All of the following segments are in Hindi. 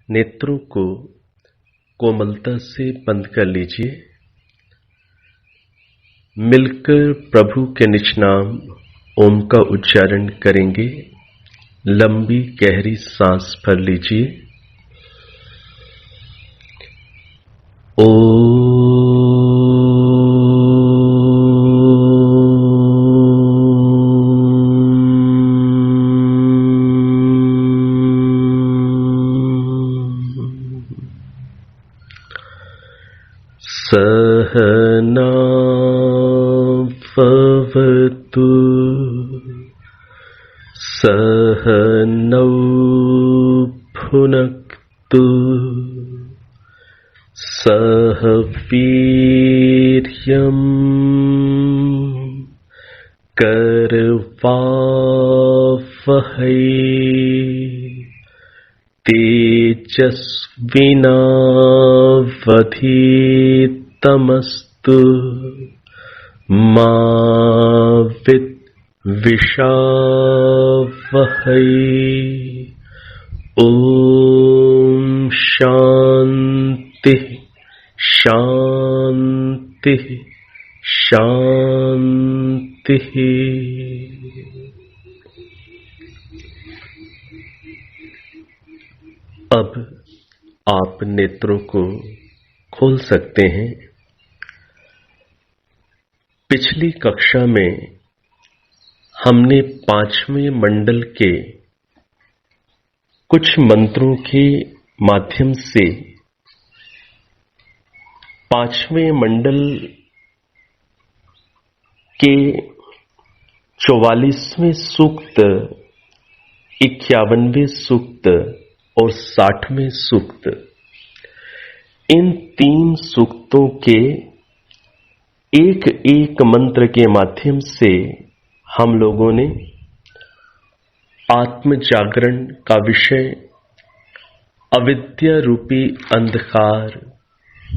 नेत्रों को कोमलता से बंद कर लीजिए। मिलकर प्रभु के निज नाम ओम का उच्चारण करेंगे। लंबी गहरी सांस भर लीजिए। सहना भवतु सहनौ भुनक्तु सह वीर्यं करवावहै तेजस्विनावधीतमस्तु मा विद्विषावहै। ओम शांति शांति शांति। अब आप नेत्रों को खोल सकते हैं। पिछली कक्षा में हमने पांचवें मंडल के कुछ मंत्रों के माध्यम से पांचवें मंडल के 44वें सूक्त, 51वें सूक्त और 60वें सूक्त, इन 3 सूक्तों के एक एक मंत्र के माध्यम से हम लोगों ने आत्म जागरण का विषय अविद्या रूपी अंधकार,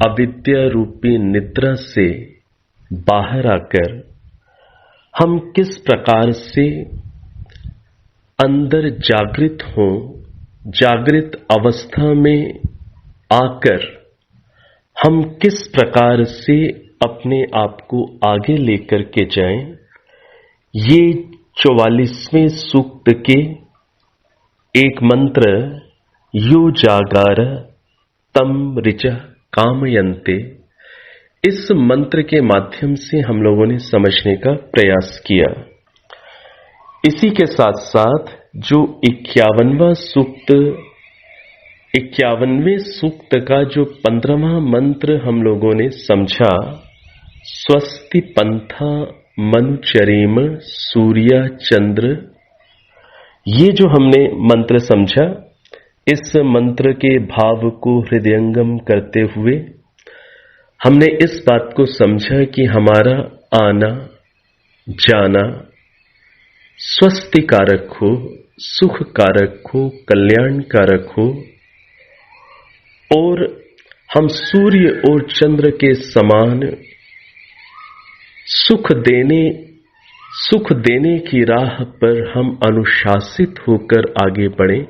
अविद्या रूपी निद्रा से बाहर आकर हम किस प्रकार से अंदर जागृत हों, जागृत अवस्था में आकर हम किस प्रकार से अपने आप को आगे लेकर के जाएं, ये 44वें सूक्त के एक मंत्र यो जागार तम ऋच कामयन्ते, इस मंत्र के माध्यम से हम लोगों ने समझने का प्रयास किया। इसी के साथ साथ जो 51वां सूक्त, 51वें सूक्त का जो 15वां मंत्र हम लोगों ने समझा, स्वस्ति पंथा मनुचरेम सूर्य चंद्र, ये जो हमने मंत्र समझा, इस मंत्र के भाव को हृदयंगम करते हुए हमने इस बात को समझा कि हमारा आना जाना स्वस्थि कारक हो, सुख कारक हो, कल्याण कारक हो, और हम सूर्य और चंद्र के समान सुख देने की राह पर हम अनुशासित होकर आगे बढ़ें,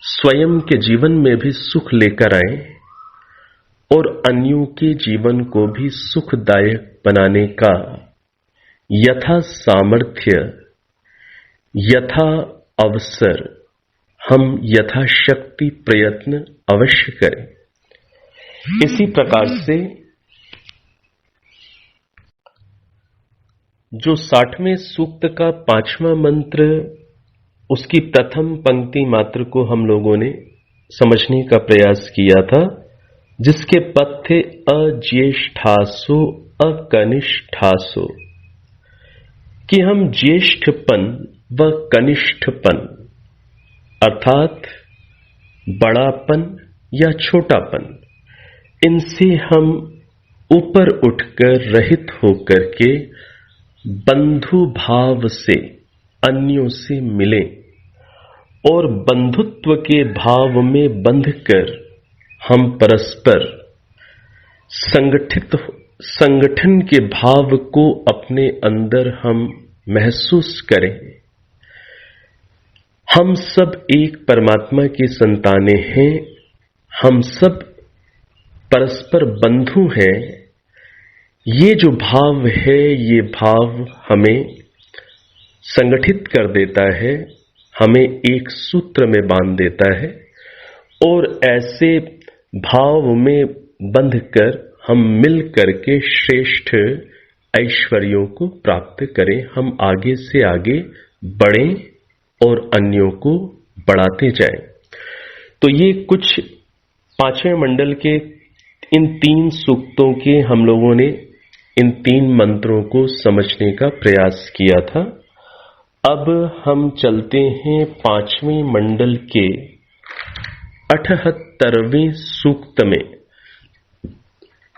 स्वयं के जीवन में भी सुख लेकर आए और अन्यों के जीवन को भी सुखदायक बनाने का यथा सामर्थ्य, यथा अवसर हम यथाशक्ति प्रयत्न अवश्य करें। इसी प्रकार से जो 60वें सूक्त का 5वां मंत्र, उसकी प्रथम पंक्ति मात्र को हम लोगों ने समझने का प्रयास किया था, जिसके पद थे अज्येष्ठासो अकनिष्ठासो, कि हम ज्येष्ठपन व कनिष्ठपन अर्थात बड़ापन या छोटापन, इनसे हम ऊपर उठकर रहित होकर के बंधु भाव से अन्यों से मिलें और बंधुत्व के भाव में बंधकर हम परस्पर संगठन के भाव को अपने अंदर हम महसूस करें। हम सब एक परमात्मा की संतानें हैं हम सब परस्पर बंधु हैं, ये जो भाव है, ये भाव हमें संगठित कर देता है, हमें एक सूत्र में बांध देता है और ऐसे भाव में बंधकर हम मिल करके श्रेष्ठ ऐश्वर्यों को प्राप्त करें, हम आगे से आगे बढ़ें और अन्यों को बढ़ाते जाएं। तो ये कुछ पांचवें मंडल के इन 3 सूक्तों के हम लोगों ने इन 3 मंत्रों को समझने का प्रयास किया था। अब हम चलते हैं 5वें मंडल के 78वें सूक्त में।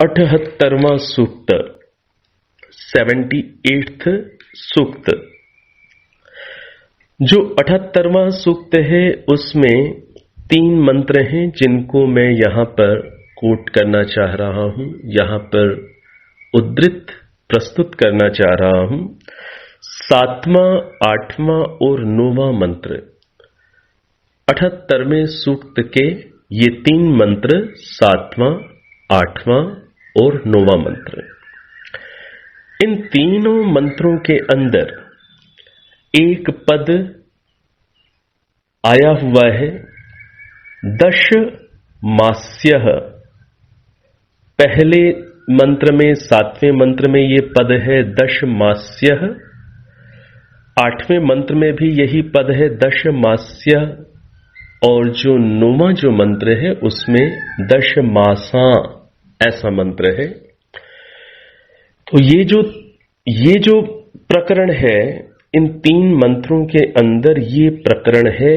78वां सूक्त 78th सूक्त। जो 78वां सूक्त है उसमें 3 मंत्र हैं जिनको मैं यहां पर कोट करना चाह रहा हूं, यहां पर उद्धृत प्रस्तुत करना चाह रहा हूं। 7वां, 8वां और 9वां मंत्र। 78वें सूक्त के ये 3 मंत्र, 7वां, 8वां और 9वां मंत्र। इन तीनों मंत्रों के अंदर एक पद आया हुआ है, दश मास्यः। पहले मंत्र में, 7वें मंत्र में ये पद है दश मास्यः। 8वें मंत्र में भी यही पद है दश मास्यः। और जो 9वां जो मंत्र है उसमें दश मासां ऐसा मंत्र है। तो ये जो प्रकरण है इन 3 मंत्रों के अंदर, ये प्रकरण है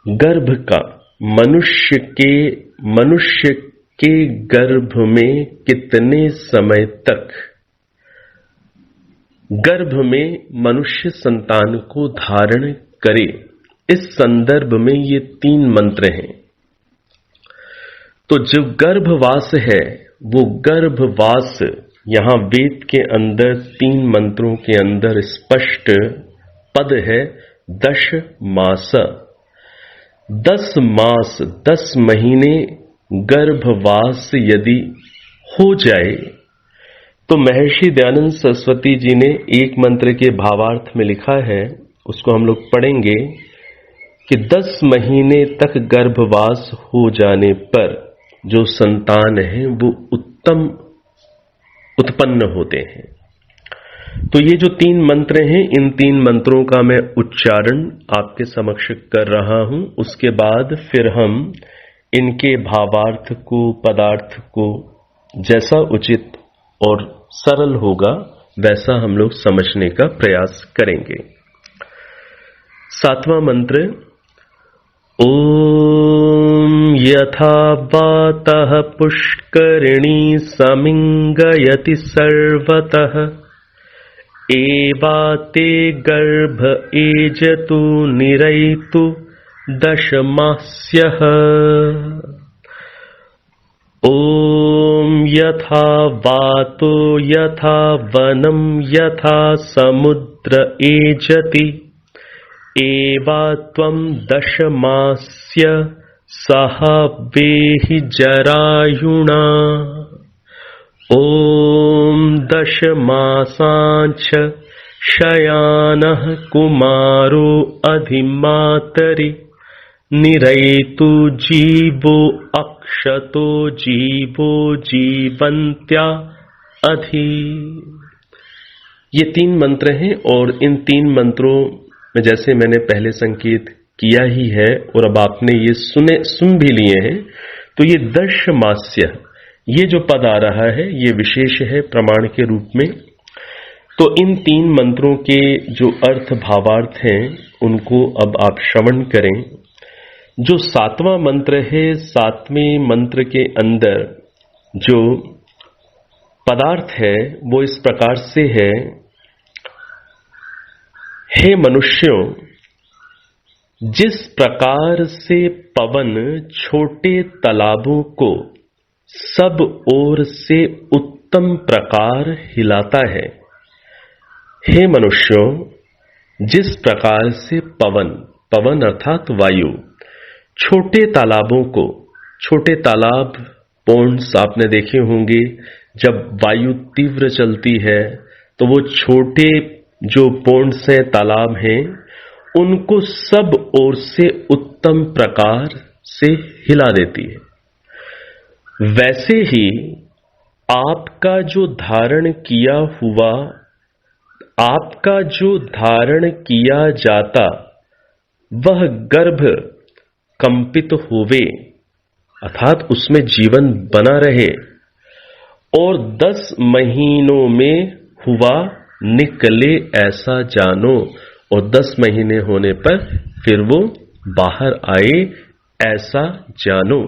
गर्भ का। मनुष्य के गर्भ में कितने समय तक गर्भ में मनुष्य संतान को धारण करे, इस संदर्भ में ये 3 मंत्र हैं। तो जो गर्भवास है वो गर्भवास यहां वेद के अंदर 3 मंत्रों के अंदर स्पष्ट पद है दश मास। 10 मास, 10 महीने गर्भवास यदि हो जाए तो महर्षि दयानंद सरस्वती जी ने एक मंत्र के भावार्थ में लिखा है, उसको हम लोग पढ़ेंगे कि 10 महीने तक गर्भवास हो जाने पर जो संतान है वो उत्तम उत्पन्न होते हैं। तो ये जो 3 मंत्र हैं, इन 3 मंत्रों का मैं उच्चारण आपके समक्ष कर रहा हूं। उसके बाद फिर हम इनके भावार्थ को, पदार्थ को जैसा उचित और सरल होगा वैसा हम लोग समझने का प्रयास करेंगे। 7वां मंत्र। ओम यथा वातः पुष्करिणी समिंगयति सर्वतः एवाते गर्भ एजतु निरयतु दशमास्यः। ओम यथा वातो यथा वनं यथा समुद्र एजति एवा त्वं दशमास्य सह वेहि जरायुणा। ओम दशमासांच शयानः कुमारो अधिमातरि निरयतु जीवो अक्षतो जीवो जीवन्त्या अधि। ये 3 मंत्र हैं और इन 3 मंत्रों में जैसे मैंने पहले संकेत किया ही है और अब आपने ये सुन भी लिए हैं, तो ये दशमास्य, ये जो पद आ रहा है ये विशेष है प्रमाण के रूप में। तो इन 3 मंत्रों के जो अर्थ भावार्थ हैं उनको अब आप श्रवण करें। जो 7वां मंत्र है, 7वें मंत्र के अंदर जो पदार्थ है वो इस प्रकार से है, हे मनुष्यों, जिस प्रकार से पवन छोटे तालाबों को सब ओर से उत्तम प्रकार हिलाता है, हे मनुष्यों, जिस प्रकार से पवन अर्थात वायु छोटे तालाबों को छोटे तालाब, पोंड्स आपने देखे होंगे। जब वायु तीव्र चलती है तो वो छोटे जो पोंड्स हैं, तालाब हैं, उनको सब ओर से उत्तम प्रकार से हिला देती है। वैसे ही आपका जो धारण किया हुआ, आपका जो धारण किया जाता वह गर्भ कंपित होवे, अर्थात उसमें जीवन बना रहे, और 10 महीनों में हुआ निकले ऐसा जानो, और 10 महीने होने पर फिर वो बाहर आए ऐसा जानो।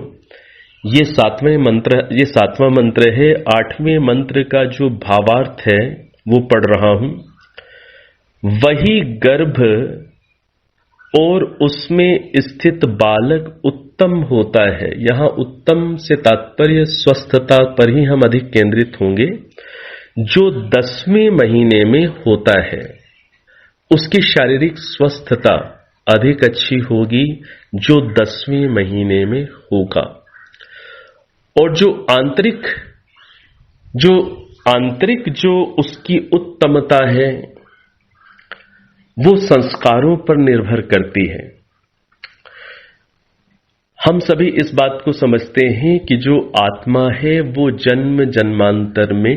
ये 7वां मंत्र है। 8वें मंत्र का जो भावार्थ है वो पढ़ रहा हूं। वही गर्भ और उसमें स्थित बालक उत्तम होता है। यहां उत्तम से तात्पर्य स्वस्थता पर ही हम अधिक केंद्रित होंगे। जो 10वें महीने में होता है उसकी शारीरिक स्वस्थता अधिक अच्छी होगी जो 10वें महीने में होगा। और जो आंतरिक जो उसकी उत्तमता है वो संस्कारों पर निर्भर करती है। हम सभी इस बात को समझते हैं कि जो आत्मा है वो जन्म जन्मांतर में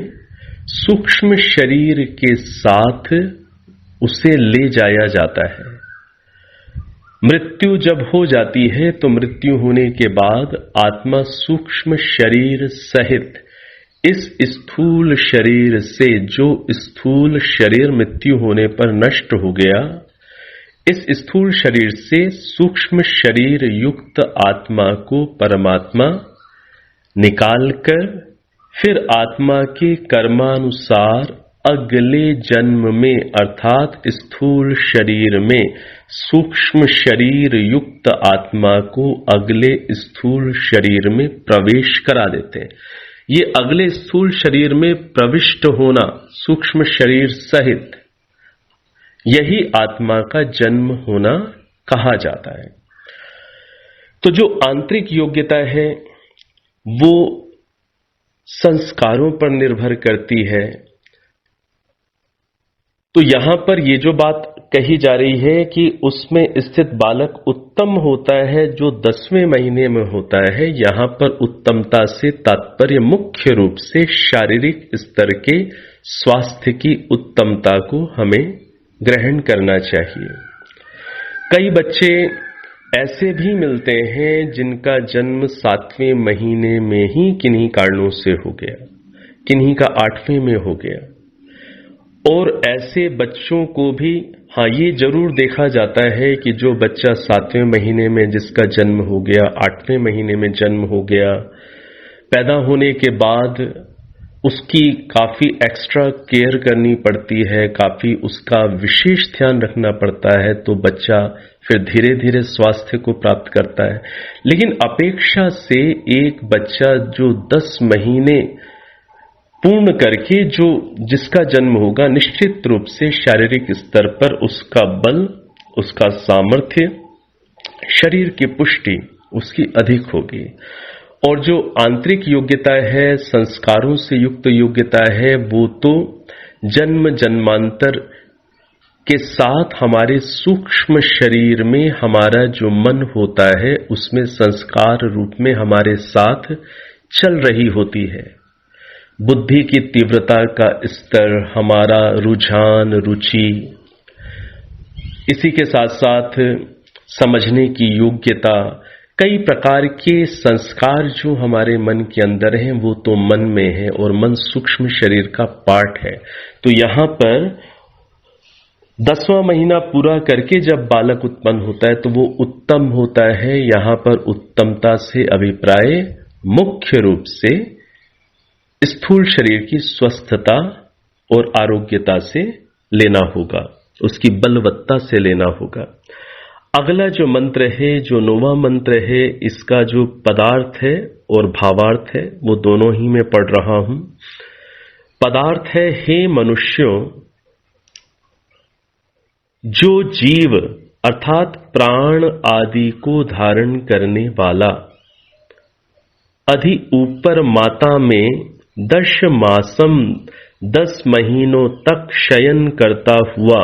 सूक्ष्म शरीर के साथ उसे ले जाया जाता है। मृत्यु जब हो जाती है तो मृत्यु होने के बाद आत्मा सूक्ष्म शरीर सहित इस स्थूल शरीर से, जो स्थूल शरीर मृत्यु होने पर नष्ट हो गया, इस स्थूल शरीर से सूक्ष्म शरीर युक्त आत्मा को परमात्मा निकालकर फिर आत्मा के कर्मानुसार अगले जन्म में, अर्थात स्थूल शरीर में सूक्ष्म शरीर युक्त आत्मा को अगले स्थूल शरीर में प्रवेश करा देते हैं। ये अगले स्थूल शरीर में प्रविष्ट होना सूक्ष्म शरीर सहित, यही आत्मा का जन्म होना कहा जाता है। तो जो आंतरिक योग्यता है वो संस्कारों पर निर्भर करती है। तो यहां पर ये जो बात कही जा रही है कि उसमें स्थित बालक उत्तम होता है जो 10वें महीने में होता है, यहां पर उत्तमता से तात्पर्य मुख्य रूप से शारीरिक स्तर के स्वास्थ्य की उत्तमता को हमें ग्रहण करना चाहिए। कई बच्चे ऐसे भी मिलते हैं जिनका जन्म 7वें महीने में ही किन्हीं कारणों से हो गया, किन्हीं का 8वें में हो गया। और ऐसे बच्चों को भी ये जरूर देखा जाता है कि जो बच्चा 7वें महीने में जिसका जन्म हो गया, 8वें महीने में जन्म हो गया, पैदा होने के बाद उसकी काफी एक्स्ट्रा केयर करनी पड़ती है, काफी उसका विशेष ध्यान रखना पड़ता है, तो बच्चा फिर धीरे धीरे स्वास्थ्य को प्राप्त करता है। लेकिन अपेक्षा से एक बच्चा जो 10 महीने पूर्ण करके जो जिसका जन्म होगा, निश्चित रूप से शारीरिक स्तर पर उसका बल, उसका सामर्थ्य, शरीर की पुष्टि उसकी अधिक होगी। और जो आंतरिक योग्यता है, संस्कारों से युक्त योग्यता है, वो तो जन्म जन्मांतर के साथ हमारे सूक्ष्म शरीर में हमारा जो मन होता है उसमें संस्कार रूप में हमारे साथ चल रही होती है। बुद्धि की तीव्रता का स्तर, हमारा रुझान, रुचि, इसी के साथ साथ समझने की योग्यता, कई प्रकार के संस्कार जो हमारे मन के अंदर हैं वो तो मन में है और मन सूक्ष्म शरीर का पार्ट है। तो यहां पर 10वां महीना पूरा करके जब बालक उत्पन्न होता है तो वो उत्तम होता है। यहां पर उत्तमता से अभिप्राय मुख्य रूप से स्थूल शरीर की स्वस्थता और आरोग्यता से लेना होगा, उसकी बलवत्ता से लेना होगा। अगला जो मंत्र है, जो 9वां मंत्र है, इसका जो पदार्थ है और भावार्थ है वो दोनों ही मैं पढ़ रहा हूं। पदार्थ है, हे मनुष्यों, जो जीव अर्थात प्राण आदि को धारण करने वाला अधि ऊपर माता में 10 मासम 10 महीनों तक शयन करता हुआ,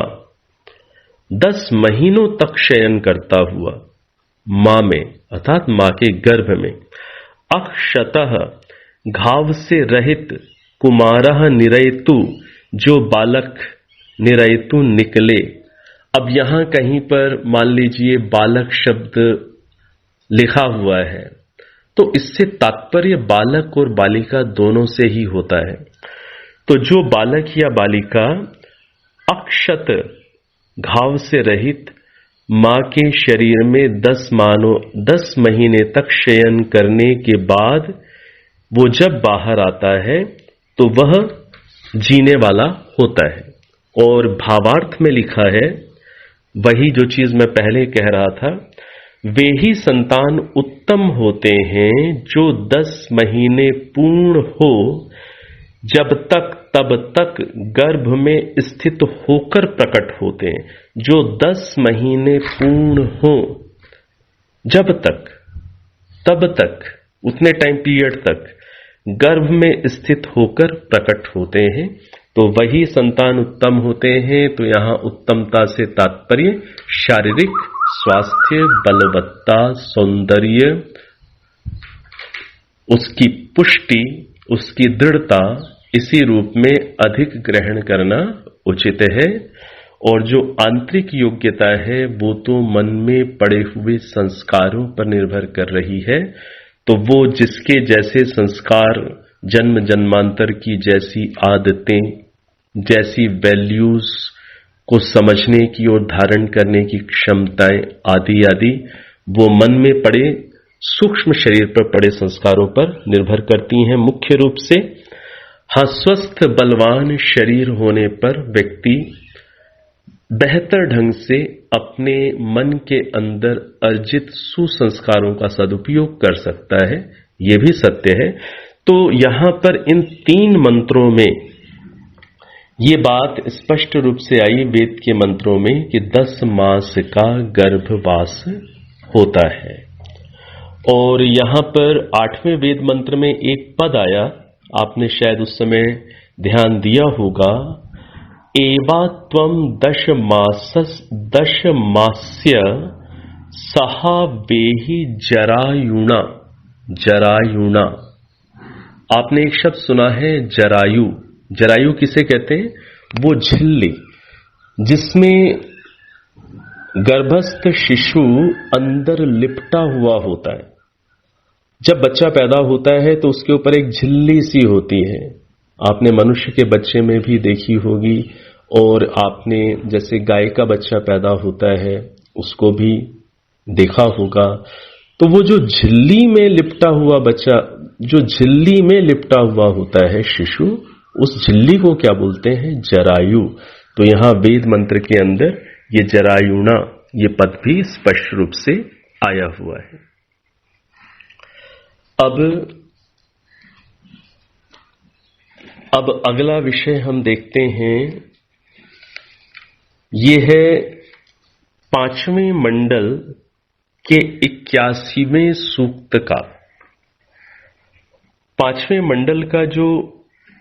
10 महीनों तक शयन करता हुआ मां में अर्थात मां के गर्भ में। अक्षतः घाव से रहित कुमारः निरयतु, जो बालक निरयतु निकले। अब यहां कहीं पर मान लीजिए बालक शब्द लिखा हुआ है, तो इससे तात्पर्य बालक और बालिका दोनों से ही होता है। तो जो बालक या बालिका अक्षत घाव से रहित मां के शरीर में 10 महीने तक शयन करने के बाद वो जब बाहर आता है तो वह जीने वाला होता है। और भावार्थ में लिखा है वही जो चीज मैं पहले कह रहा था, वे ही संतान उत्तम होते हैं जो 10 महीने पूर्ण हो, जब तक तब तक गर्भ में स्थित होकर प्रकट होते हैं। जो 10 महीने पूर्ण हो, जब तक तब तक उतने टाइम पीरियड तक गर्भ में स्थित होकर प्रकट होते हैं, तो वही संतान उत्तम होते हैं। तो यहां उत्तमता से तात्पर्य शारीरिक स्वास्थ्य, बलवत्ता, सौंदर्य, उसकी पुष्टि, उसकी दृढ़ता, इसी रूप में अधिक ग्रहण करना उचित है। और जो आंतरिक योग्यता है वो तो मन में पड़े हुए संस्कारों पर निर्भर कर रही है। तो वो जिसके जैसे संस्कार, जन्म जन्मांतर की जैसी आदतें, जैसी वैल्यूज को समझने की और धारण करने की क्षमताएं आदि आदि, वो मन में पड़े सूक्ष्म शरीर पर पड़े संस्कारों पर निर्भर करती हैं मुख्य रूप से। हाँ, स्वस्थ बलवान शरीर होने पर व्यक्ति बेहतर ढंग से अपने मन के अंदर अर्जित सुसंस्कारों का सदुपयोग कर सकता है, यह भी सत्य है। तो यहां पर इन 3 मंत्रों में ये बात स्पष्ट रूप से आई वेद के मंत्रों में कि 10 मास का गर्भवास होता है। और यहां पर 8वें वेद मंत्र में एक पद आया, आपने शायद उस समय ध्यान दिया होगा, एवा त्वं 10 मास्य सहा वेहि जरायुणा। जरायुणा, आपने एक शब्द सुना है जरायु। जरायु किसे कहते हैं? वो झिल्ली जिसमें गर्भस्थ शिशु अंदर लिपटा हुआ होता है। जब बच्चा पैदा होता है तो उसके ऊपर एक झिल्ली सी होती है। आपने मनुष्य के बच्चे में भी देखी होगी, और आपने जैसे गाय का बच्चा पैदा होता है उसको भी देखा होगा। तो वो जो झिल्ली में लिपटा हुआ बच्चा, जो झिल्ली में लिपटा हुआ होता है शिशु, उस झिल्ली को क्या बोलते हैं? जरायु। तो यहां वेद मंत्र के अंदर ये जरायुणा ये पद भी स्पष्ट रूप से आया हुआ है। अब अगला विषय हम देखते हैं, ये है 5वें मंडल के 81वें सूक्त का। 5वें मंडल का जो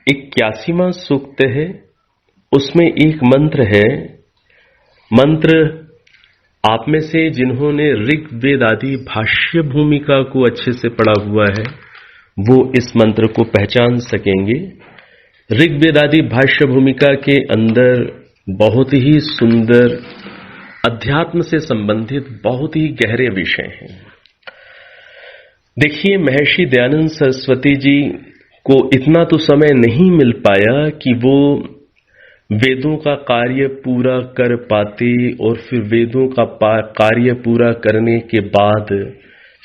81वां सूक्त है उसमें एक मंत्र है। मंत्र आप में से जिन्होंने ऋग्वेद आदि भाष्य भूमिका को अच्छे से पढ़ा हुआ है वो इस मंत्र को पहचान सकेंगे। ऋग्वेद आदि भाष्य भूमिका के अंदर बहुत ही सुंदर अध्यात्म से संबंधित बहुत ही गहरे विषय हैं। देखिए, महर्षि दयानंद सरस्वती जी को इतना तो समय नहीं मिल पाया कि वो वेदों का कार्य पूरा कर पाते, और फिर वेदों का कार्य पूरा करने के बाद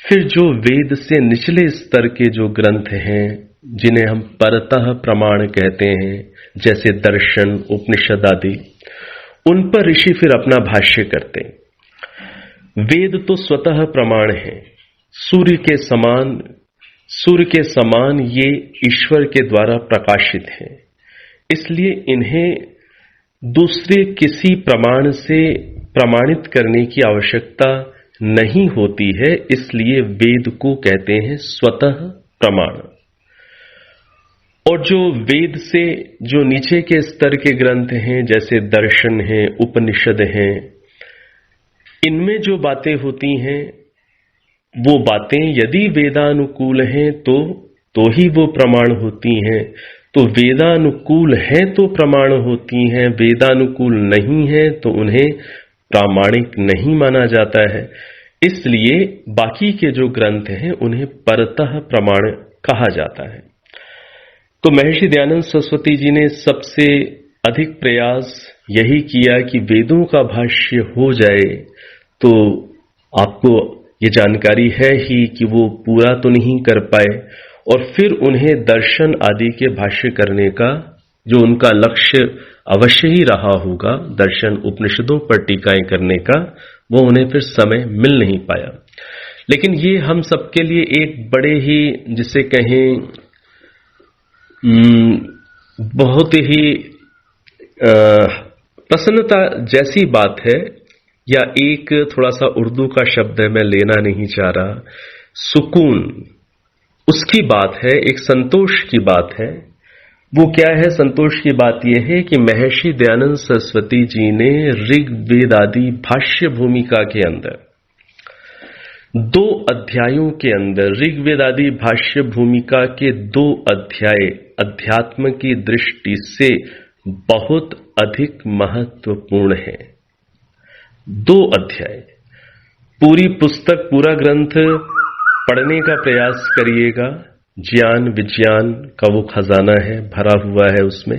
फिर जो वेद से निचले स्तर के जो ग्रंथ हैं जिन्हें हम परतः प्रमाण कहते हैं, जैसे दर्शन, उपनिषद आदि, उन पर ऋषि फिर अपना भाष्य करते हैं। वेद तो स्वतः प्रमाण है, सूर्य के समान ये ईश्वर के द्वारा प्रकाशित है। इसलिए इन्हें दूसरे किसी प्रमाण से प्रमाणित करने की आवश्यकता नहीं होती है। इसलिए वेद को कहते हैं स्वतः प्रमाण। और जो वेद से जो नीचे के स्तर के ग्रंथ हैं, जैसे दर्शन हैं, उपनिषद हैं, इनमें जो बातें होती हैं वो बातें यदि वेदानुकूल हैं तो ही वो प्रमाण होती हैं। तो वेदानुकूल है तो प्रमाण होती हैं, वेदानुकूल नहीं है तो उन्हें प्रामाणिक नहीं माना जाता है। इसलिए बाकी के जो ग्रंथ हैं उन्हें परतः प्रमाण कहा जाता है। तो महर्षि दयानंद सरस्वती जी ने सबसे अधिक प्रयास यही किया कि वेदों का भाष्य हो जाए। तो आपको ये जानकारी है ही कि वो पूरा तो नहीं कर पाए, और फिर उन्हें दर्शन आदि के भाष्य करने का जो उनका लक्ष्य अवश्य ही रहा होगा, दर्शन उपनिषदों पर टीकाएं करने का, वो उन्हें फिर समय मिल नहीं पाया। लेकिन ये हम सबके लिए एक बड़े ही, जिसे कहें, बहुत ही प्रसन्नता जैसी बात है, या एक थोड़ा सा उर्दू का शब्द है, मैं लेना नहीं चाह रहा, सुकून, उसकी बात है, एक संतोष की बात है। वो क्या है? संतोष की बात यह है कि महर्षि दयानंद सरस्वती जी ने ऋग्वेद आदि भाष्य भूमिका के अंदर 2 अध्यायों के अंदर, ऋग्वेद आदि भाष्य भूमिका के 2 अध्याय अध्यात्म की दृष्टि से बहुत अधिक महत्वपूर्ण है। 2 अध्याय, पूरी पुस्तक, पूरा ग्रंथ पढ़ने का प्रयास करिएगा। ज्ञान विज्ञान का वो खजाना है, भरा हुआ है उसमें।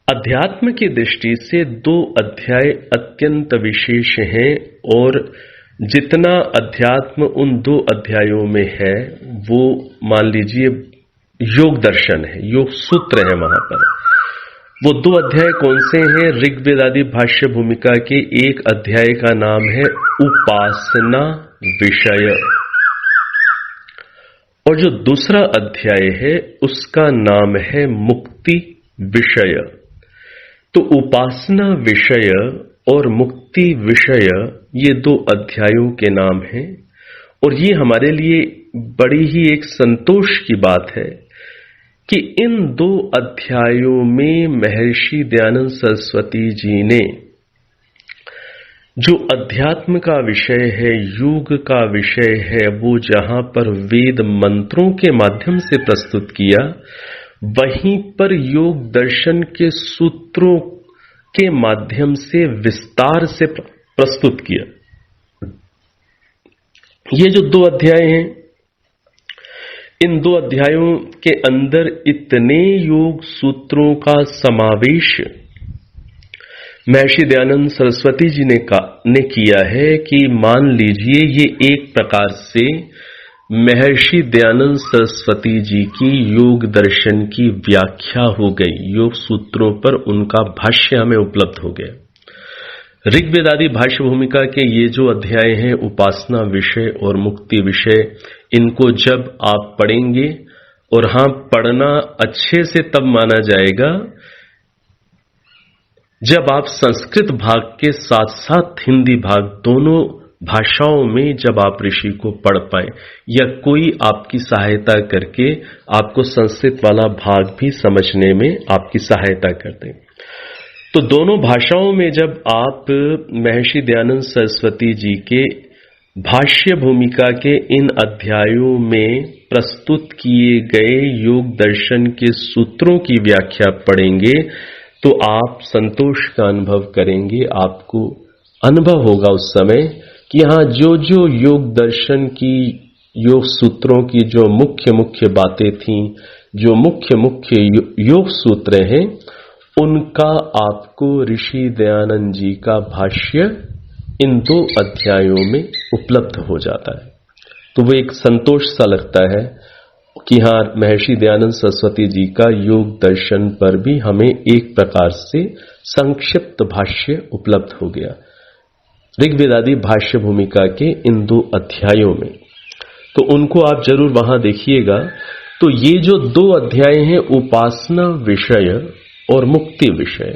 अध्यात्म की दृष्टि से 2 अध्याय अत्यंत विशेष हैं, और जितना अध्यात्म उन 2 अध्यायों में है वो मान लीजिए योग दर्शन है, योग सूत्र है वहां पर। वो 2 अध्याय कौन से हैं? ऋग्वेद आदि भाष्य भूमिका के एक अध्याय का नाम है उपासना विषय, और जो दूसरा अध्याय है उसका नाम है मुक्ति विषय। तो उपासना विषय और मुक्ति विषय, ये 2 अध्यायों के नाम हैं। और ये हमारे लिए बड़ी ही एक संतोष की बात है कि इन 2 अध्यायों में महर्षि दयानंद सरस्वती जी ने जो अध्यात्म का विषय है, योग का विषय है, वो जहां पर वेद मंत्रों के माध्यम से प्रस्तुत किया, वहीं पर योग दर्शन के सूत्रों के माध्यम से विस्तार से प्रस्तुत किया। ये जो 2 अध्याय हैं, इन 2 अध्यायों के अंदर इतने योग सूत्रों का समावेश महर्षि दयानंद सरस्वती जी ने किया है कि मान लीजिए ये एक प्रकार से महर्षि दयानंद सरस्वती जी की योग दर्शन की व्याख्या हो गई। योग सूत्रों पर उनका भाष्य हमें उपलब्ध हो गया। ऋग्वेद आदि भाष्य भूमिका के ये जो अध्याय हैं, उपासना विषय और मुक्ति विषय, इनको जब आप पढ़ेंगे, और हां, पढ़ना अच्छे से तब माना जाएगा जब आप संस्कृत भाग के साथ साथ हिंदी भाग, दोनों भाषाओं में जब आप ऋषि को पढ़ पाए, या कोई आपकी सहायता करके आपको संस्कृत वाला भाग भी समझने में आपकी सहायता कर दे। तो दोनों भाषाओं में जब आप महर्षि दयानंद सरस्वती जी के भाष्य भूमिका के इन अध्यायों में प्रस्तुत किए गए योग दर्शन के सूत्रों की व्याख्या पढ़ेंगे, तो आप संतोष का अनुभव करेंगे। आपको अनुभव होगा उस समय कि हाँ, जो जो योग दर्शन की, योग सूत्रों की जो मुख्य मुख्य बातें थीं, जो मुख्य मुख्य योग सूत्र हैं, उनका आपको ऋषि दयानंद जी का भाष्य इन 2 अध्यायों में उपलब्ध हो जाता है। तो वो एक संतोष सा लगता है कि हाँ, महर्षि दयानंद सरस्वती जी का योग दर्शन पर भी हमें एक प्रकार से संक्षिप्त भाष्य उपलब्ध हो गया ऋग्वेद आदि भाष्य भूमिका के इन 2 अध्यायों में। तो उनको आप जरूर वहां देखिएगा। तो ये जो 2 अध्याय हैं, उपासना विषय और मुक्ति विषय,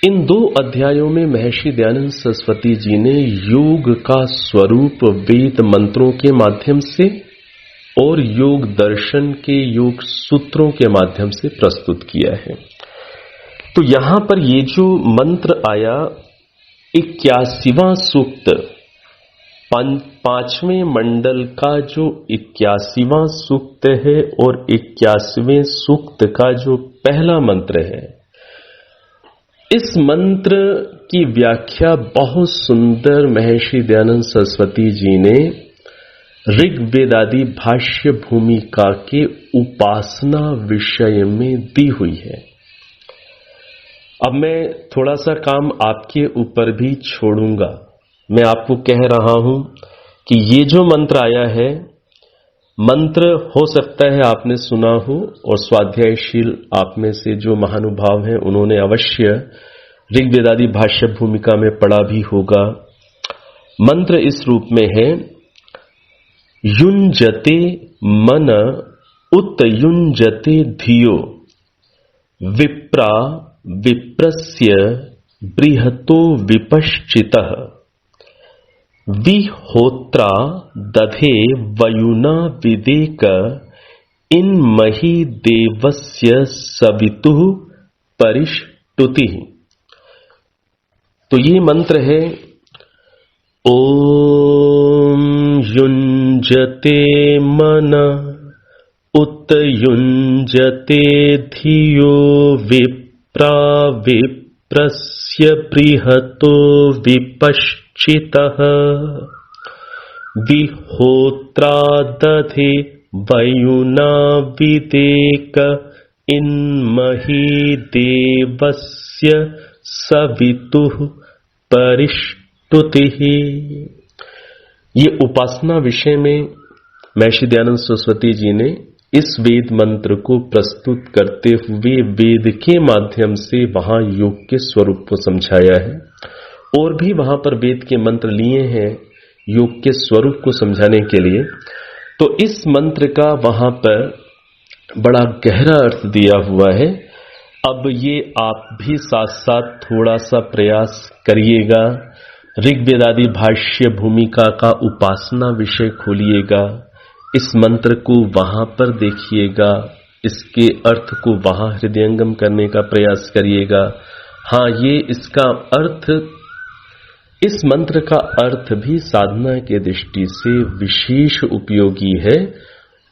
इन 2 अध्यायों में महर्षि दयानंद सरस्वती जी ने योग का स्वरूप वेद मंत्रों के माध्यम से और योग दर्शन के योग सूत्रों के माध्यम से प्रस्तुत किया है। तो यहां पर ये जो मंत्र आया 81वां सूक्त, पांचवें मंडल का जो 81वां सूक्त है और 81वें सूक्त का जो पहला मंत्र है, इस मंत्र की व्याख्या बहुत सुंदर महर्षि दयानंद सरस्वती जी ने ऋग्वेदादि भाष्य भूमिका के उपासना विषय में दी हुई है। अब मैं थोड़ा सा काम आपके ऊपर भी छोड़ूंगा। मैं आपको कह रहा हूं कि ये जो मंत्र आया है, मंत्र हो सकता है आपने सुना हो और स्वाध्यायशील आप में से जो महानुभाव हैं उन्होंने अवश्य ऋग्वेदादि भाष्य भूमिका में पढ़ा भी होगा। मंत्र इस रूप में है, युञ्जते मन उत युञ्जते धियो विप्रा विप्रस्य बृहतो विपश्चितः विहोत्रा दधे वयुना विदेक इन्महि देवस्य सवितुः परिष्टुतिः। तो ये मंत्र है, ओम युञ्जते मन उत युञ्जते धियो विप्रा विप्रस्य बृहतो विपश्चितः विहोत्रा दधे वयुना विदेक इन्महि देवस्य सवितुः परिष्टुतिः। ये उपासना विषय में महर्षि दयानंद सरस्वती जी ने इस वेद मंत्र को प्रस्तुत करते हुए वेद के माध्यम से वहां योग के स्वरूप को समझाया है, और भी वहां पर वेद के मंत्र लिए हैं योग के स्वरूप को समझाने के लिए। तो इस मंत्र का वहां पर बड़ा गहरा अर्थ दिया हुआ है। अब ये आप भी साथ साथ थोड़ा सा प्रयास करिएगा, ऋग्वेदादि भाष्य भूमिका का उपासना विषय खोलिएगा, इस मंत्र को वहां पर देखिएगा, इसके अर्थ को वहां हृदयंगम करने का प्रयास करिएगा। हाँ, ये इसका अर्थ, इस मंत्र का अर्थ भी साधना के दृष्टि से विशेष उपयोगी है।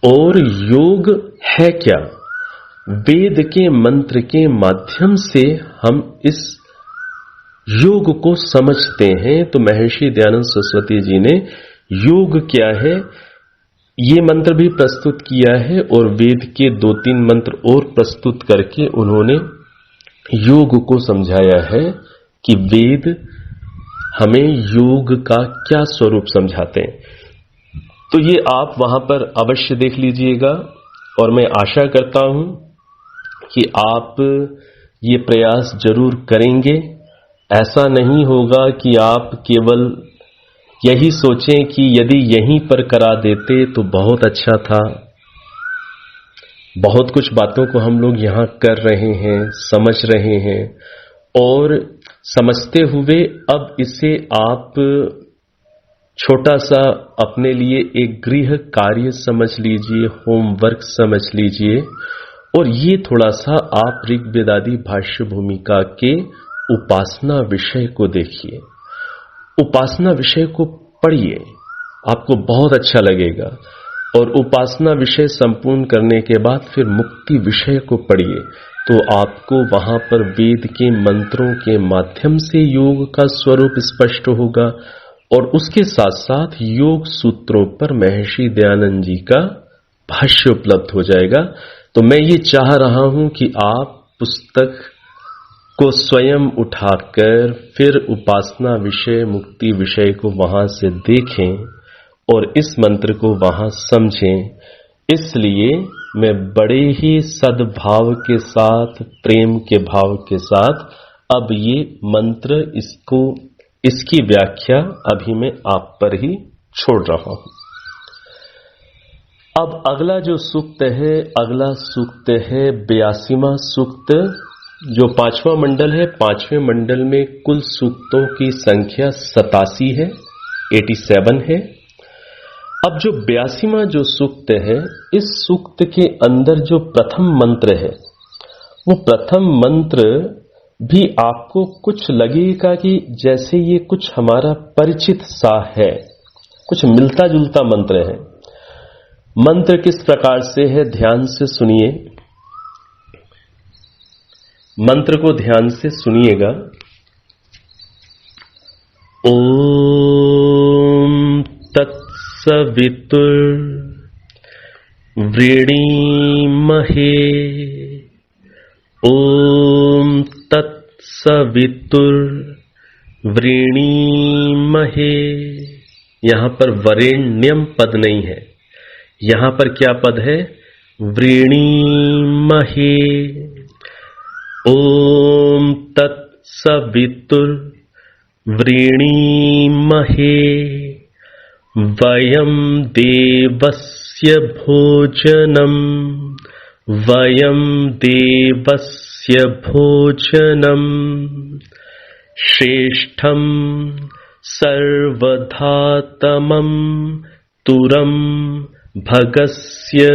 और योग है क्या? वेद के मंत्र के माध्यम से हम इस योग को समझते हैं। तो महर्षि दयानंद सरस्वती जी ने योग क्या है ये मंत्र भी प्रस्तुत किया है, और वेद के 2-3 मंत्र और प्रस्तुत करके उन्होंने योग को समझाया है कि वेद हमें योग का क्या स्वरूप समझाते हैं। तो ये आप वहां पर अवश्य देख लीजिएगा, और मैं आशा करता हूं कि आप ये प्रयास जरूर करेंगे। ऐसा नहीं होगा कि आप केवल यही सोचें कि यदि यहीं पर करा देते तो बहुत अच्छा था। बहुत कुछ बातों को हम लोग यहां कर रहे हैं, समझ रहे हैं, और समझते हुए अब इसे आप छोटा सा अपने लिए एक गृह कार्य समझ लीजिए, होमवर्क समझ लीजिए, और ये थोड़ा सा आप ऋग्वेदादि भाष्य भूमिका के उपासना विषय को देखिए, उपासना विषय को पढ़िए, आपको बहुत अच्छा लगेगा। और उपासना विषय संपूर्ण करने के बाद फिर मुक्ति विषय को पढ़िए, तो आपको वहां पर वेद के मंत्रों के माध्यम से योग का स्वरूप स्पष्ट होगा, और उसके साथ साथ योग सूत्रों पर महर्षि दयानंद जी का भाष्य उपलब्ध हो जाएगा। तो मैं ये चाह रहा हूं कि आप पुस्तक को स्वयं उठाकर फिर उपासना विषय, मुक्ति विषय को वहां से देखें और इस मंत्र को वहां समझें। इसलिए मैं बड़े ही सद्भाव के साथ, प्रेम के भाव के साथ अब ये मंत्र, इसकी व्याख्या अभी मैं आप पर ही छोड़ रहा हूं। अब अगला जो सूक्त है, अगला सूक्त है 82वां सूक्त, जो 5वां मंडल है। 5वें मंडल में कुल सूक्तों की संख्या 87 है, 87 है। अब जो 82वां जो सूक्त है, इस सूक्त के अंदर जो प्रथम मंत्र है, वो प्रथम मंत्र भी आपको कुछ लगेगा कि जैसे ये कुछ हमारा परिचित सा है, कुछ मिलता जुलता मंत्र है। मंत्र किस प्रकार से है, ध्यान से सुनिए। मंत्र को ध्यान से सुनिएगा। ओम तत्सवितुर्वृणीमहे, ओम तत्सवितुर्वृणीमहे। यहां पर वरेण्यम पद नहीं है, यहां पर क्या पद है, वृणीमहे। ओम तत्सवितुर्वृणीमहे, वयं देवस्य भोजनं, वयं देवस्य भोजनं, श्रेष्ठं सर्वधातमं तुरं भगस्य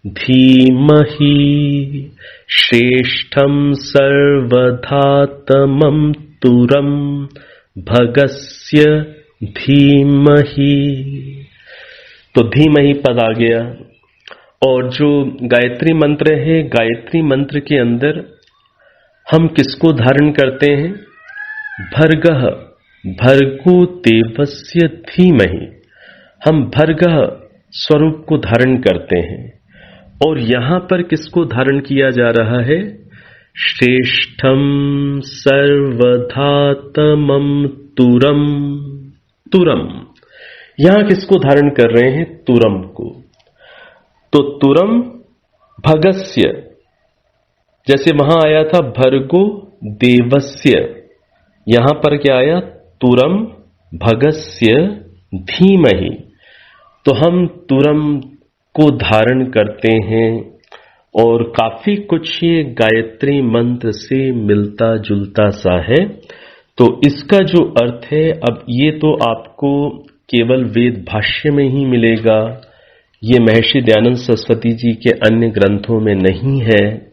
धीमहि, श्रेष्ठं सर्वधातमं तुरं भगस्य धीमहि। तो धीमहि पद आ गया। और जो गायत्री मंत्र है, गायत्री मंत्र के अंदर हम किसको धारण करते हैं, भर्गः, भर्गो देवस्य धीमहि। हम भर्गः स्वरूप को धारण करते हैं। और यहां पर किसको धारण किया जा रहा है, श्रेष्ठम सर्वधातमं तुरम, तुरम। यहां किसको धारण कर रहे हैं, तुरम को। तो तुरम भगस्य, जैसे वहां आया था भर्गो देवस्य, यहां पर क्या आया, तुरम भगस्य धीमहि। तो हम तुरम को धारण करते हैं और काफी कुछ ये गायत्री मंत्र से मिलता जुलता सा है। तो इसका जो अर्थ है, अब ये तो आपको केवल वेद भाष्य में ही मिलेगा, ये महर्षि दयानंद सरस्वती जी के अन्य ग्रंथों में नहीं है।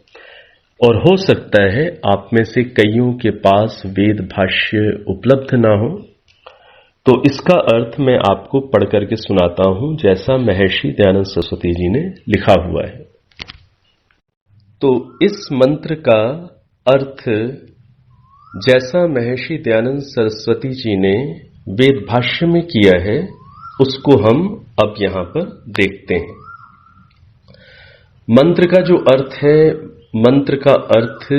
और हो सकता है आप में से कईयों के पास वेद भाष्य उपलब्ध ना हो, तो इसका अर्थ मैं आपको पढ़ करके सुनाता हूं, जैसा महर्षि दयानंद सरस्वती जी ने लिखा हुआ है। तो इस मंत्र का अर्थ जैसा महर्षि दयानंद सरस्वती जी ने वेद भाष्य में किया है, उसको हम अब यहां पर देखते हैं। मंत्र का जो अर्थ है, मंत्र का अर्थ,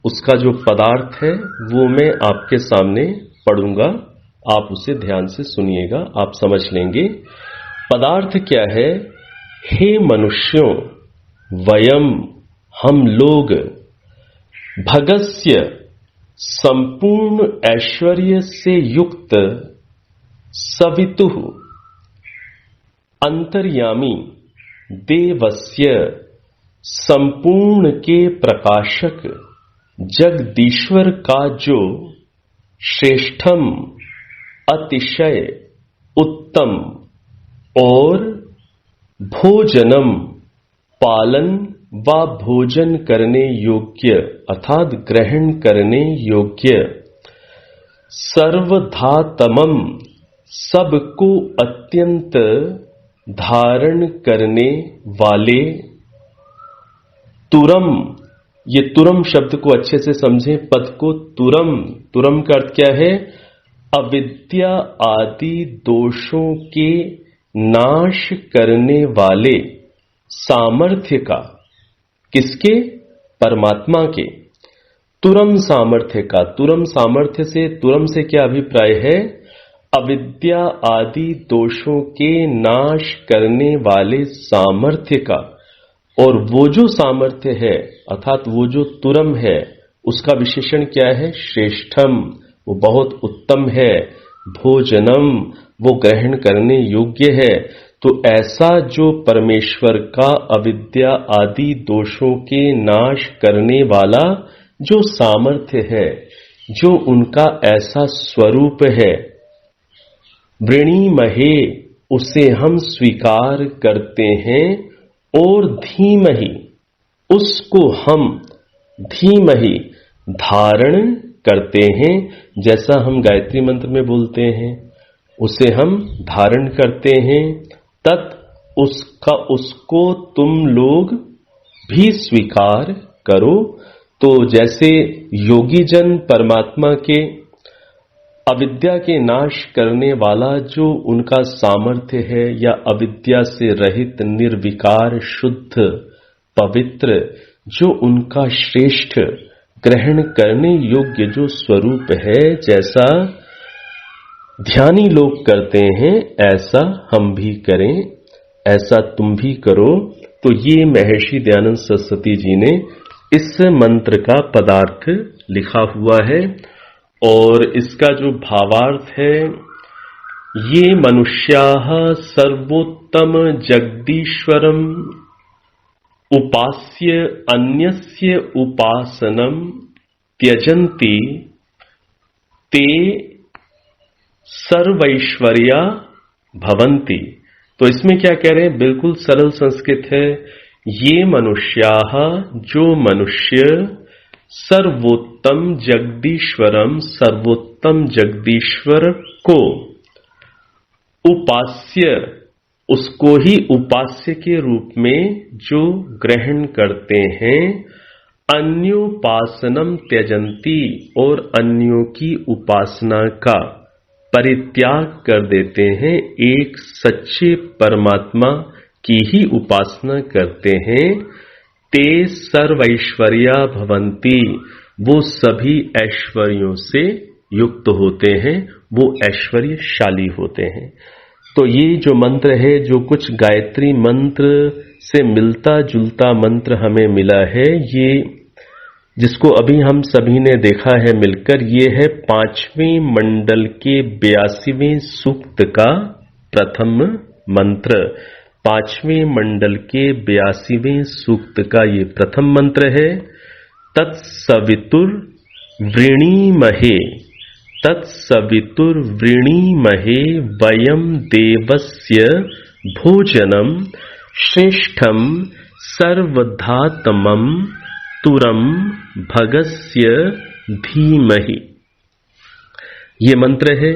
उसका जो पदार्थ है, वो मैं आपके सामने पढ़ूंगा, आप उसे ध्यान से सुनिएगा, आप समझ लेंगे। पदार्थ क्या है, हे मनुष्यों, वयम, हम लोग, भगस्य, संपूर्ण ऐश्वर्य से युक्त, सवितुः, अंतर्यामी, देवस्य, संपूर्ण के प्रकाशक, जगदीश्वर का जो, श्रेष्ठम, अतिशय उत्तम, और भोजनम, पालन व भोजन करने योग्य अर्थात ग्रहण करने योग्य, सर्वधातमम, सबको अत्यंत धारण करने वाले, तुरम, ये तुरम शब्द को अच्छे से समझें, पद को, तुरम, तुरम का अर्थ क्या है, अविद्या आदि दोषों के नाश करने वाले सामर्थ्य का, किसके, परमात्मा के, तुरम सामर्थ्य का। तुरम सामर्थ्य से, तुरम से क्या अभिप्राय है, अविद्या आदि दोषों के नाश करने वाले सामर्थ्य का। और वो जो सामर्थ्य है अर्थात वो जो तुरम है, उसका विशेषण क्या है, श्रेष्ठम, वो बहुत उत्तम है, भोजनम, वो ग्रहण करने योग्य है। तो ऐसा जो परमेश्वर का अविद्या आदि दोषों के नाश करने वाला जो सामर्थ्य है, जो उनका ऐसा स्वरूप है, वृणीमहे, उसे हम स्वीकार करते हैं और धीमहि उसको हम धीमहि धारण करते हैं। जैसा हम गायत्री मंत्र में बोलते हैं उसे हम धारण करते हैं। तत् उसको तुम लोग भी स्वीकार करो। तो जैसे योगी जन परमात्मा के अविद्या के नाश करने वाला जो उनका सामर्थ्य है, या अविद्या से रहित निर्विकार शुद्ध पवित्र जो उनका श्रेष्ठ ग्रहण करने योग्य जो स्वरूप है, जैसा ध्यानी लोग करते हैं ऐसा हम भी करें, ऐसा तुम भी करो। तो ये महर्षि दयानंद सरस्वती जी ने इस मंत्र का पदार्थ लिखा हुआ है। और इसका जो भावार्थ है, ये मनुष्याः सर्वोत्तम जगदीश्वरम उपास्य अन्यस्य उपासनम त्यजन्ति ते सर्वैश्वर्या भवन्ति। तो इसमें क्या कह रहे हैं, बिल्कुल सरल संस्कृत है। ये मनुष्याः जो मनुष्य सर्वोत्तम जगदीश्वरम सर्वोत्तम जगदीश्वर को उपास्य उसको ही उपास्य के रूप में जो ग्रहण करते हैं, अन्योपासनम त्यजन्ति और अन्यों की उपासना का परित्याग कर देते हैं, एक सच्चे परमात्मा की ही उपासना करते हैं। ते सर्वैश्वर्या भवन्ति, वो सभी ऐश्वर्यों से युक्त होते हैं, वो ऐश्वर्यशाली होते हैं। तो ये जो मंत्र है, जो कुछ गायत्री मंत्र से मिलता जुलता मंत्र हमें मिला है, ये जिसको अभी हम सभी ने देखा है मिलकर, ये है 5वें मंडल के 82वें सूक्त का प्रथम मंत्र। 5वें मंडल के 82वें सूक्त का ये प्रथम मंत्र है। तत्सवितुर्वृणीमहे, तत्सवितुर्वृणीमहे वयं देवस्य भोजनं श्रेष्ठं सर्वधातमं तुरं भगस्य धीमहि। ये मंत्र है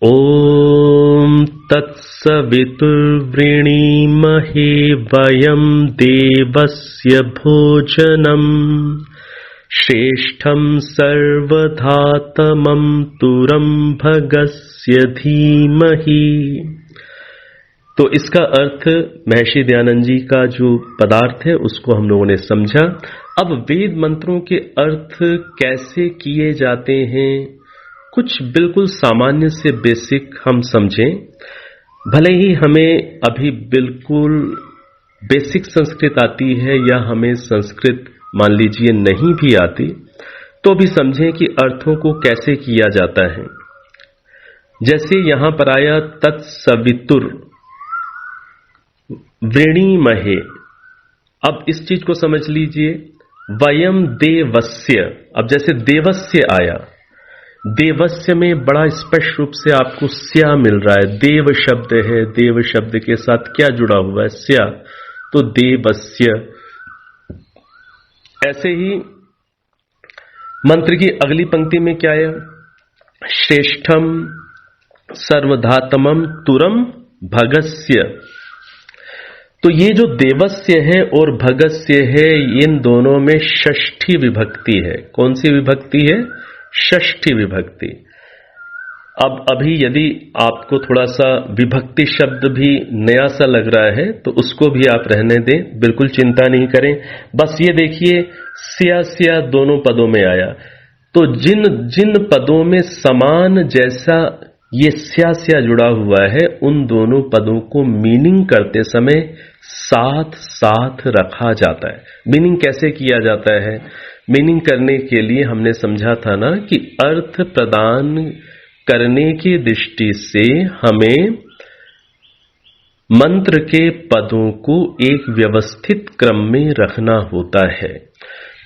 ओम तत्सवितुर्वृणीमहे वयं देवस्य भोजनं श्रेष्ठं सर्वधातमं तुरं भगस्य धीमहि। तो इसका अर्थ महर्षि दयानंद जी का जो पदार्थ है उसको हम लोगों ने समझा। अब वेद मंत्रों के अर्थ कैसे किए जाते हैं, कुछ बिल्कुल सामान्य से बेसिक हम समझें। भले ही हमें अभी बिल्कुल बेसिक संस्कृत आती है या हमें संस्कृत मान लीजिए नहीं भी आती, तो भी समझें कि अर्थों को कैसे किया जाता है। जैसे यहां पर आया तत्सवितुर वृणीमहे, अब इस चीज को समझ लीजिए। वयम देवस्य, अब जैसे देवस्य आया, देवस्य में बड़ा स्पष्ट रूप से आपको स्या मिल रहा है। देव शब्द है, देव शब्द के साथ क्या जुड़ा हुआ है, स्या, तो देवस्य। ऐसे ही मंत्र की अगली पंक्ति में क्या है, श्रेष्ठम सर्वधातमम तुरम भगस्य। तो ये जो देवस्य है और भगस्य है, इन दोनों में षष्ठी विभक्ति है। कौन सी विभक्ति है, षष्ठी विभक्ति। अब अभी यदि आपको थोड़ा सा विभक्ति शब्द भी नया सा लग रहा है तो उसको भी आप रहने दें, बिल्कुल चिंता नहीं करें। बस ये देखिए स्या स्या दोनों पदों में आया, तो जिन जिन पदों में समान जैसा ये स्या स्या जुड़ा हुआ है, उन दोनों पदों को मीनिंग करते समय साथ साथ रखा जाता है। मीनिंग कैसे किया जाता है, मीनिंग करने के लिए हमने समझा था ना कि अर्थ प्रदान करने की दृष्टि से हमें मंत्र के पदों को एक व्यवस्थित क्रम में रखना होता है।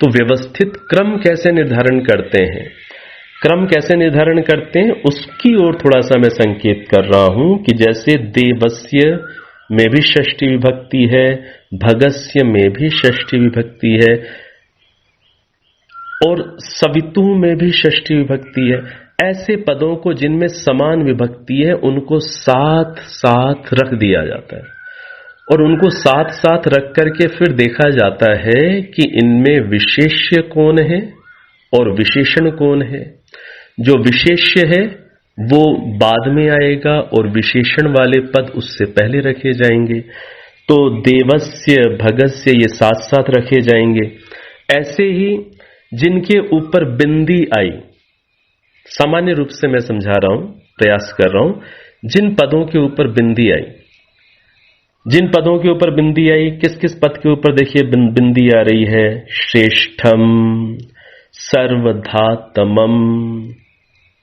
तो व्यवस्थित क्रम कैसे निर्धारण करते हैं, क्रम कैसे निर्धारण करते हैं उसकी ओर थोड़ा सा मैं संकेत कर रहा हूं कि जैसे देवस्य में भी षष्ठी विभक्ति है, भगस्य में भी षष्ठी विभक्ति है और सवितु में भी षष्ठी विभक्ति है। ऐसे पदों को जिनमें समान विभक्ति है उनको साथ साथ रख दिया जाता है और उनको साथ साथ रख करके फिर देखा जाता है कि इनमें विशेष्य कौन है और विशेषण कौन है। जो विशेष्य है वो बाद में आएगा और विशेषण वाले पद उससे पहले रखे जाएंगे। तो देवस्य भगस्य ये साथ साथ रखे जाएंगे। ऐसे ही जिनके ऊपर बिंदी आई, सामान्य रूप से मैं समझा रहा हूं, प्रयास कर रहा हूं, जिन पदों के ऊपर बिंदी आई, जिन पदों के ऊपर बिंदी आई, किस किस पद के ऊपर देखिए बिंदी आ रही है, श्रेष्ठम, सर्वधातमम,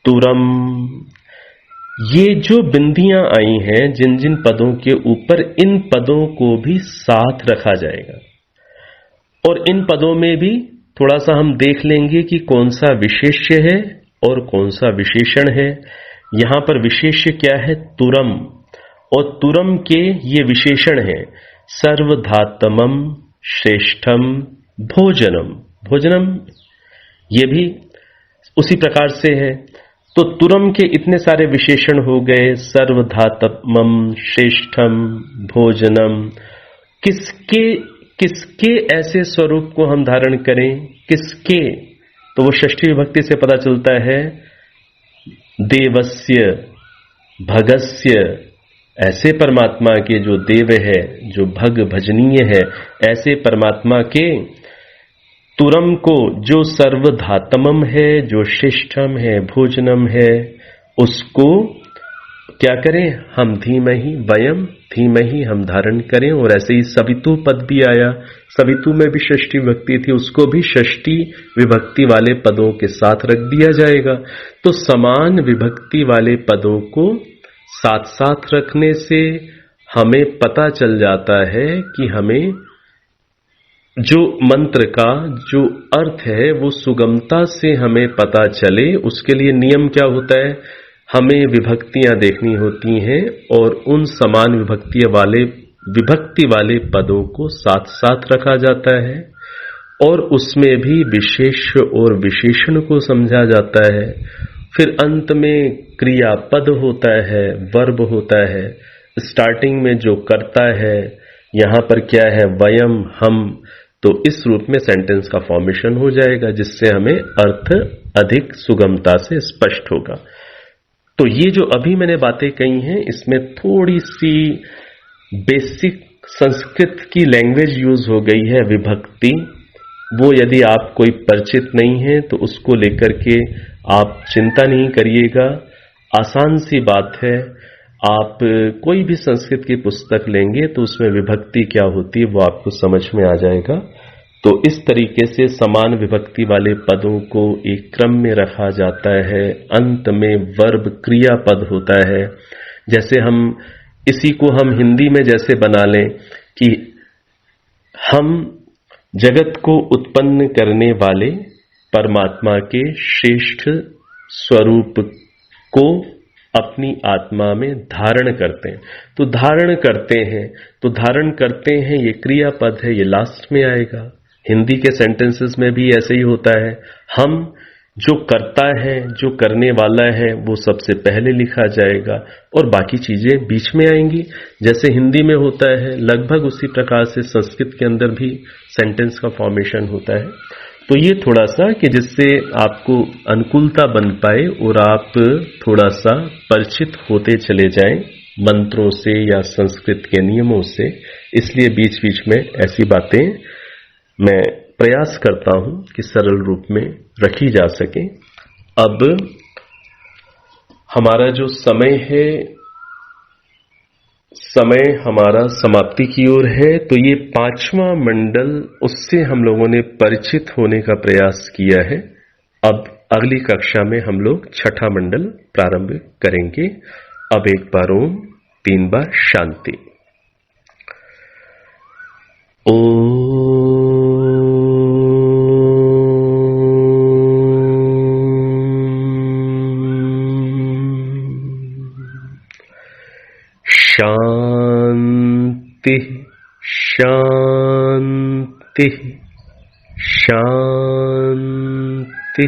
तुरम। ये जो बिंदियां आई हैं जिन जिन पदों के ऊपर, इन पदों को भी साथ रखा जाएगा और इन पदों में भी थोड़ा सा हम देख लेंगे कि कौन सा विशेष्य है और कौन सा विशेषण है। यहां पर विशेष्य क्या है, तुरम, और तुरम के ये विशेषण है सर्वधातमम, श्रेष्ठम, भोजनम। भोजनम ये भी उसी प्रकार से है। तो तुरम के इतने सारे विशेषण हो गए, सर्वधातमम, श्रेष्ठम, भोजनम। किसके किसके ऐसे स्वरूप को हम धारण करें, किसके, तो वो षष्ठी विभक्ति से पता चलता है। देवस्य, भगस्य, ऐसे परमात्मा के जो देव है, जो भग भजनीय है, ऐसे परमात्मा के तुरम को, जो सर्वधातमम है, जो शिष्टम है, भोजनम है, उसको क्या करें हम, धीमहि वयम, धीमहि हम धारण करें। और ऐसे ही सवितु पद भी आया, सवितु में भी षष्ठी विभक्ति थी, उसको भी षष्ठी विभक्ति वाले पदों के साथ रख दिया जाएगा। तो समान विभक्ति वाले पदों को साथ साथ रखने से हमें पता चल जाता है कि हमें जो मंत्र का जो अर्थ है वो सुगमता से हमें पता चले। उसके लिए नियम क्या होता है, हमें विभक्तियां देखनी होती हैं और उन समान विभक्ति वाले पदों को साथ साथ रखा जाता है और उसमें भी विशेष और विशेषण को समझा जाता है। फिर अंत में क्रियापद होता है, वर्ब होता है। स्टार्टिंग में जो करता है, यहां पर क्या है, वयम, हम। तो इस रूप में सेंटेंस का फॉर्मेशन हो जाएगा जिससे हमें अर्थ अधिक सुगमता से स्पष्ट होगा। तो ये जो अभी मैंने बातें कही हैं इसमें थोड़ी सी बेसिक संस्कृत की लैंग्वेज यूज हो गई है, विभक्ति। वो यदि आप कोई परिचित नहीं है तो उसको लेकर के आप चिंता नहीं करिएगा, आसान सी बात है। आप कोई भी संस्कृत की पुस्तक लेंगे तो उसमें विभक्ति क्या होती है वो आपको समझ में आ जाएगा। तो इस तरीके से समान विभक्ति वाले पदों को एक क्रम में रखा जाता है। अंत में वर्ब क्रिया पद होता है। जैसे हम इसी को हम हिंदी में जैसे बना लें कि हम जगत को उत्पन्न करने वाले परमात्मा के श्रेष्ठ स्वरूप को अपनी आत्मा में धारण करते हैं। तो धारण करते हैं, तो धारण करते हैं ये क्रियापद है, ये लास्ट में आएगा। हिंदी के सेंटेंसेस में भी ऐसे ही होता है। हम जो करता है, जो करने वाला है, वो सबसे पहले लिखा जाएगा और बाकी चीजें बीच में आएंगी। जैसे हिंदी में होता है लगभग उसी प्रकार से संस्कृत के अंदर भी सेंटेंस का फॉर्मेशन होता है। तो ये थोड़ा सा कि जिससे आपको अनुकूलता बन पाए और आप थोड़ा सा परिचित होते चले जाएं मंत्रों से या संस्कृत के नियमों से, इसलिए बीच बीच में ऐसी बातें मैं प्रयास करता हूं कि सरल रूप में रखी जा सके। अब हमारा जो समय है, समय हमारा समाप्ति की ओर है। तो ये 5वां मंडल, उससे हम लोगों ने परिचित होने का प्रयास किया है। अब अगली कक्षा में हम लोग 6ठा मंडल प्रारंभ करेंगे। अब एक बार ओम, 3 बार शांति। ओम। शांति शांति।